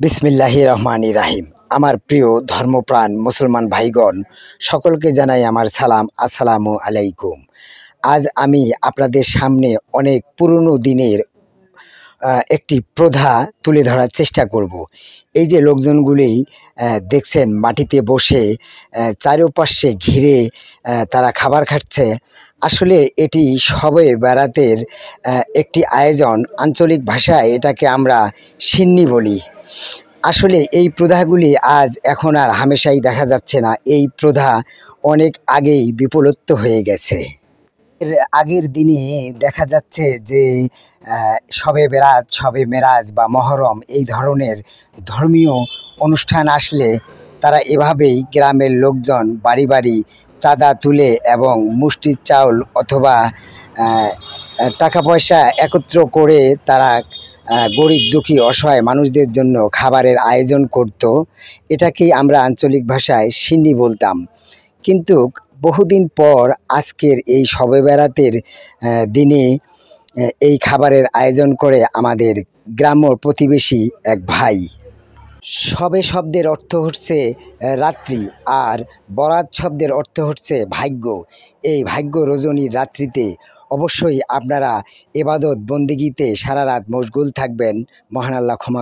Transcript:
বিসমিল্লাহির রহমানির রাহিম। আমার প্রিয় ধর্মপ্রাণ মুসলমান ভাইগণ, সকলকে জানাই আমার সালাম, আসসালামু আলাইকুম। আজ আমি আপনাদের সামনে অনেক পুরনো দিনের একটি প্রথা তুলে ধরার চেষ্টা করব। এই যে লোকজনগুলি দেখছেন মাটিতে বসে চারপাশে ঘিরে তারা খাবার খাচ্ছে, আসলে এটি শবে বরাতের একটি আয়োজন। আঞ্চলিক ভাষায় এটাকে আমরা সিন্নি বলি। আসলে এই প্রথাগুলি আজ এখন আর হামেশাই দেখা যাচ্ছে না। এই প্রথা অনেক আগেই বিলুপ্ত হয়ে গেছে। এর আগের দিনে দেখা যাচ্ছে যে শবে বেরাত, শবে মেরাজ বা মহরম এই ধরনের ধর্মীয় অনুষ্ঠান আসলে তারা এভাবেই গ্রামের লোকজন বাড়ি বাড়ি চাঁদা তুলে এবং মুষ্টির চাউল অথবা টাকা পয়সা একত্র করে তারা গরিব দুঃখী অসহায় মানুষদের জন্য খাবারের আয়োজন করত। এটাকেই আমরা আঞ্চলিক ভাষায় সিন্নি বলতাম। কিন্তু বহুদিন পর আজকের এই শবে বরাতের দিনে এই খাবারের আয়োজন করে আমাদের গ্রাম্য প্রতিবেশী এক ভাই। শবে শব্দের অর্থ হচ্ছে রাত্রি, আর বরাত শব্দের অর্থ হচ্ছে ভাগ্য। এই ভাগ্য রজনীর রাত্রিতে অবশ্যই আপনারা ইবাদত বন্দেগীতে সারা রাত মশগুল থাকবেন। মহান আল্লাহ ক্ষমা